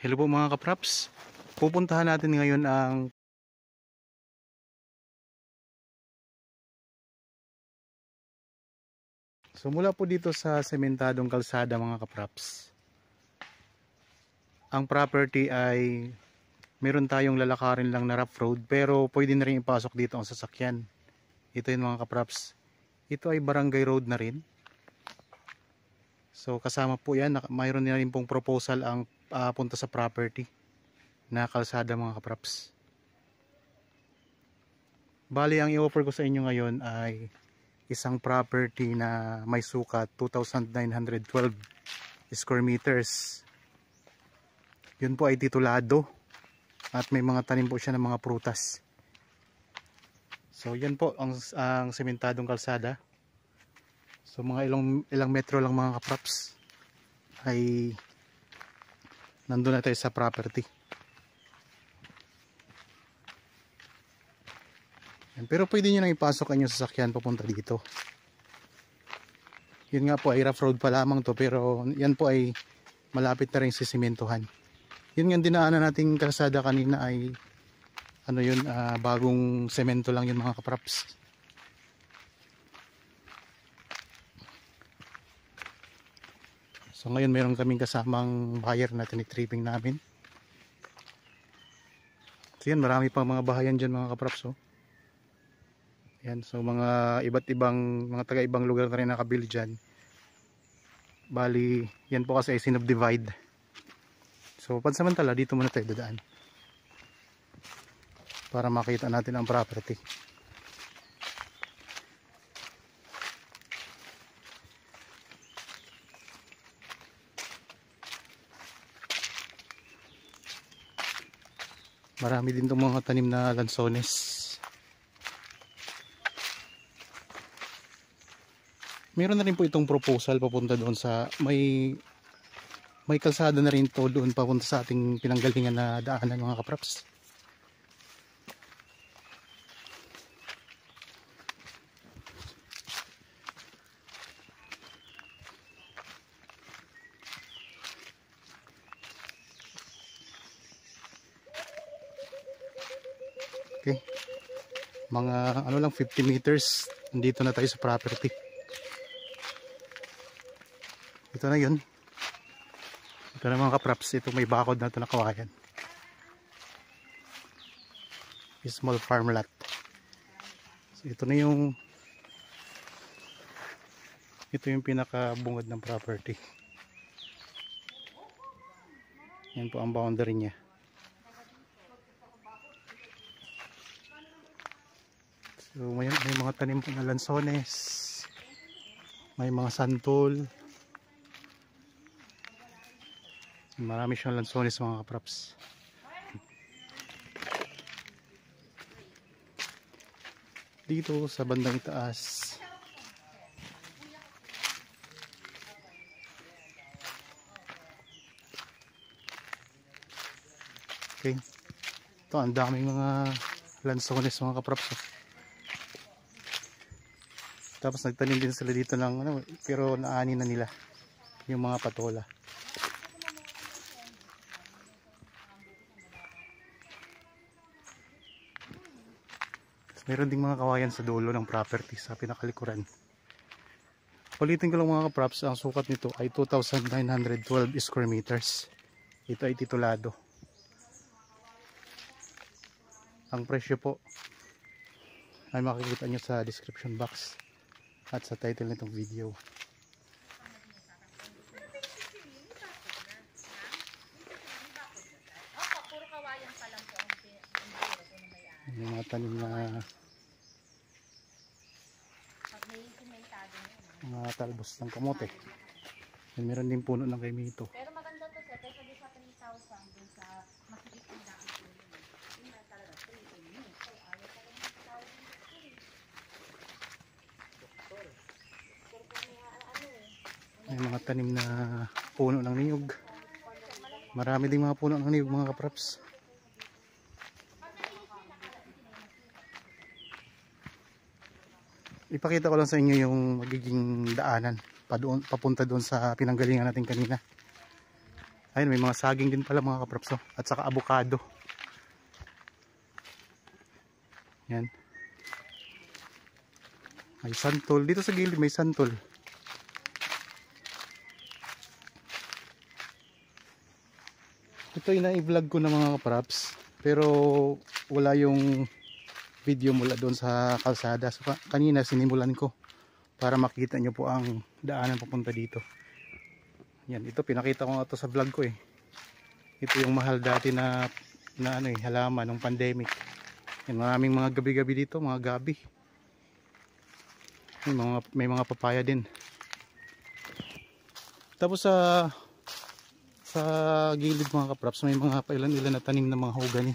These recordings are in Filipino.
Hello po mga kapraps. Pupuntahan natin ngayon ang mula po dito sa sementadong kalsada mga kapraps. Ang property ay meron tayong lalakarin lang na rough road, pero pwede na rin ipasok dito ang sasakyan. Ito yun mga kapraps. Ito ay barangay road na rin. So kasama po yan, mayroon na rin pong proposal ang punta sa property na kalsada mga kapraps. Bali ang i-offer ko sa inyo ngayon ay isang property na may sukat 2,912 square meters. Yun po ay titulado at may mga tanim po siya ng mga prutas. So yan po ang sementadong kalsada. So mga ilang metro lang mga kapraps ay nandun na tayo sa property. Yan, pero pwede nyo nang ipasok ang inyong sasakyan papunta dito. Yun nga po ay rough road pa lamang to, pero yan po ay malapit na rin sisimentohan. Yun nga dinaanan nating kalsada kanina ay ano yun, bagong semento lang yun mga kapraps. So ngayon meron kaming kasamang buyer na tinitripping namin. So yan, marami pang mga bahayan dyan mga kapraps. Yan, so mga iba't ibang mga taga-ibang lugar na rin nakabili dyan. Bali, yan po kasi ay sinubdivide. So pansamantala dito muna tayo dadaan para makita natin ang property. Marami din itong mga tanim na lansones. Meron na rin po itong proposal papunta doon sa may kalsada na rin to doon papunta sa ating pinanggalingan na daanan mga kapraps. Okay. Mga ano lang 50 meters nandito na tayo sa property. Ito na yun. Ito na mga kapraps. Ito may bakod na ito na kawayan. Small farm lot. So ito na yung pinakabungad ng property. Yan po ang boundary niya. So may mga tanim po na lansones. May mga santol. Marami siyang lansones mga kapraps. Dito sa bandang itaas okay, ito ang daming mga lansones mga kapraps. Tapos nagtanim din sila dito ng ano, pero naani na nila yung mga patola. Meron ding mga kawayan sa dulo ng property sa pinakalikuran. Ulitin ko lang mga kapraps, ang sukat nito ay 2,912 square meters. Ito ay titulado. Ang presyo po ay makikita nyo sa description box at sa title nitong video. Yung mga tanim na mga talbos ng kamote. And meron din puno ng kaimito. Pero maganda to sir, kaysa di sa 3,000 dun sa masigit ng daan po. Yun na talaga 3,000. So ayaw pa rin ng tao dito. May mga tanim na puno ng niyog. Marami ding mga puno ng niyog mga kapraps. Ipakita ko lang sa inyo yung magiging daanan papunta doon sa pinanggalingan natin kanina. Ayun, may mga saging din pala mga kaprops, oh. At saka avocado. Yan. May santol. Dito sa gilid may santol. Ito yung na-vlog ko na mga kaprops. Pero wala yung video mula doon sa kalsada. So, kanina sinimulan ko para makita nyo po ang daanan papunta dito. Yan, ito pinakita ko nga ito sa vlog ko eh. Ito yung mahal dati na ano eh, halaman ng pandemic. Yan, maraming mga gabi-gabi dito, mga gabi. May mga papaya din. Tapos sa gilid mga kaprops, may mga pailan-ilan na tanim na mga hogani.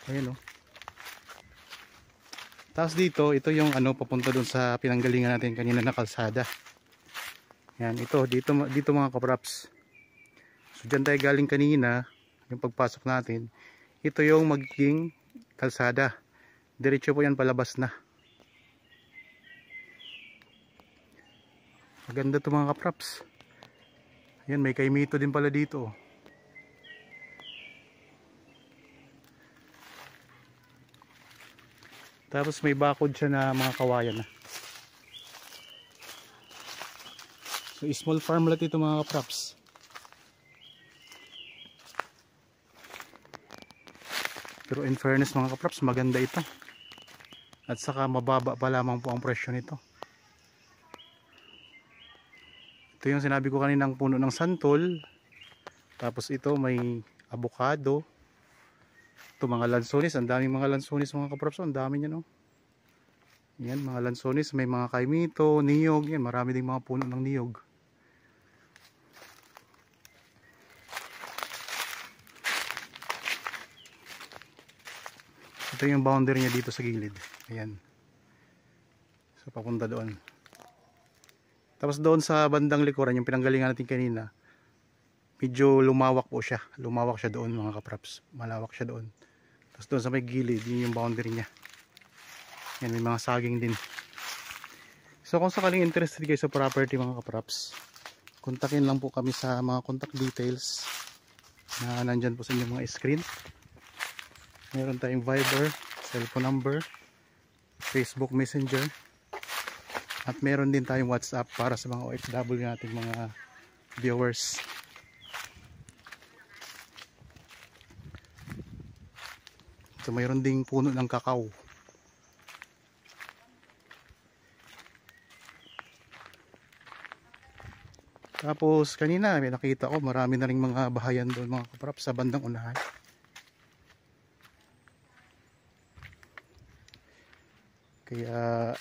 Ayan oh. Tapos dito, ito yung ano papunta dun sa pinanggalingan natin kanina na kalsada. Yan, dito mga kaprops. So dyan tayo galing kanina, yung pagpasok natin, ito yung magiging kalsada. Diretso po yan palabas na. Maganda ito mga kaprops. Yan, may kaimito din pala dito. Tapos may bakod siya na mga kawayan na. So small farm lang ito mga kaprops. Pero in fairness mga kaprops, maganda ito. At saka mababa pa lamang po ang presyo nito. Ito yung sinabi ko kaninang puno ng santol. Tapos ito may avocado. Ito mga lansones. Ang daming mga lansones mga kaprops. Ang dami niya no. Yan mga lansones. May mga kaimito, niyog. Yan, marami ding mga puno ng niyog. Ito yung boundary niya dito sa gilid. Ayan. So papunta doon. Tapos doon sa bandang likuran, yung pinanggalingan natin kanina, medyo lumawak po siya. Lumawak siya doon mga kaprops. Malawak siya doon. Tapos doon sa may gilid, yun yung boundary niya. Yan, may mga saging din. So kung sakaling interested kayo sa property mga kaprops, kontakin lang po kami sa mga contact details na nandyan po sa inyong mga screen. Meron tayong Viber, cellphone number, Facebook Messenger, at meron din tayong WhatsApp para sa mga OFW nating mga viewers. So mayroon ding puno ng kakao. Tapos kanina may nakita ko marami na ring mga bahayan doon mga kaprops sa bandang unahan. Kaya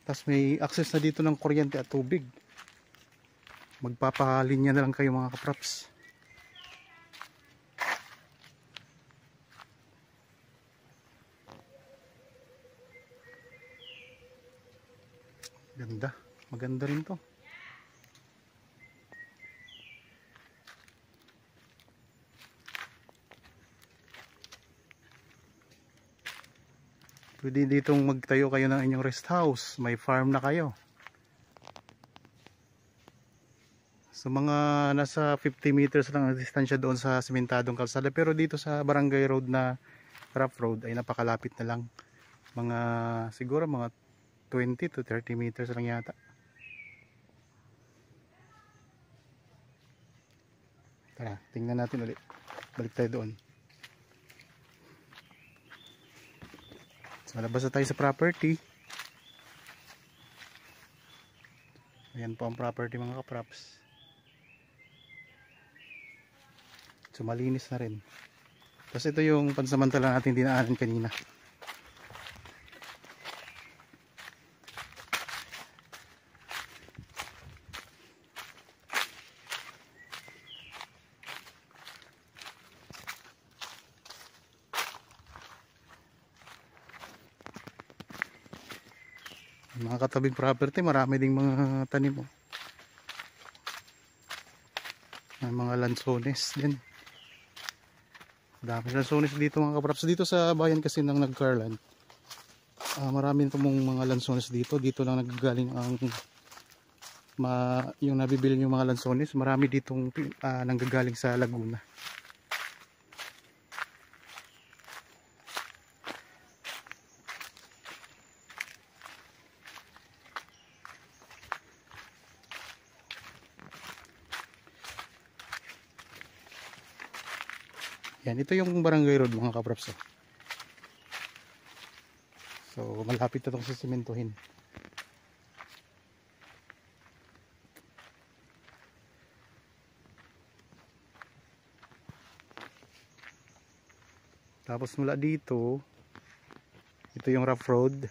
tas may access na dito ng kuryente at tubig. Magpapalinya na lang kayo mga kaprops. Ganda, maganda rin to. Pwede ditong magtayo kayo ng inyong rest house. May farm na kayo. So mga nasa 50 meters lang ang distansya doon sa simentadong kalsada. Pero dito sa barangay road na rough road ay napakalapit na lang. Mga siguro mga 20 to 30 meters lang yata. Tara, tingnan natin ulit. Balik tayo doon. Malabas na tayo sa property. Ayan po ang property mga kaprops. So malinis na rin. Tapos ito yung pansamantala natin dinaanan kanina. Mga katabing property, marami ding mga tanim. May mga lansones din. Dami lansones dito mga kaprops. Dito sa bayan kasi ng Nagcarland, marami itong mga lansones dito. Dito lang nagagaling ang yung nabibili yung mga lansones, marami ditong nanggagaling sa Laguna. Yan, ito yung Barangay Road mga kaprops. So malapit na itong sisimentuhin. Tapos mula dito, ito yung rough road.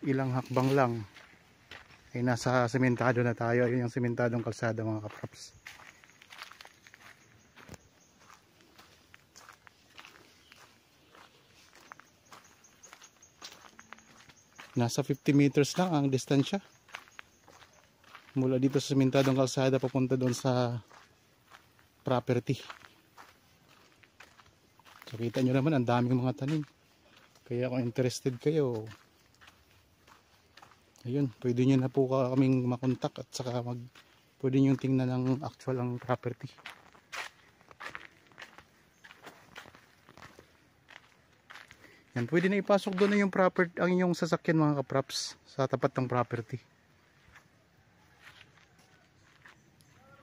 Ilang hakbang lang ay nasa sementado na tayo. Ayun yung sementadong kalsada mga kaprops. Nasa 50 meters lang ang distansya mula dito sa sementadong kalsada papunta doon sa property. So kita nyo naman ang daming mga tanim. Kaya kung interested kayo, ayun, pwede nyo na po kaming makontak at saka pwede nyo tingnan ng actual ang property. Yan, pwede na ipasok doon na yung property, ang inyong sasakyan mga kaprops sa tapat ng property.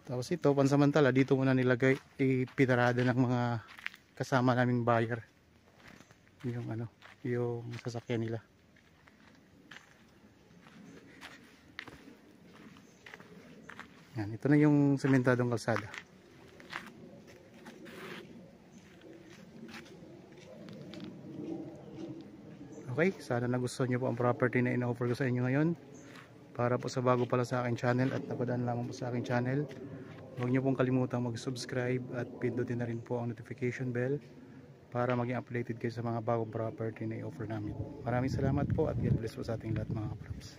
Tapos ito, pansamantala, dito muna nilagay ipinarada ng mga kasama naming buyer. Yung yung sasakyan nila. Yan, ito na yung sementadong kalsada. Okay, sana nagustuhan nyo po ang property na in-offer ko sa inyo ngayon. Para po sa bago pala sa aking channel at napadaan lamang po sa aking channel, huwag nyo pong kalimutang mag-subscribe at pindutin na rin po ang notification bell para maging updated kayo sa mga bagong property na i-offer namin. Maraming salamat po at God bless po sa ating lahat mga kaprops.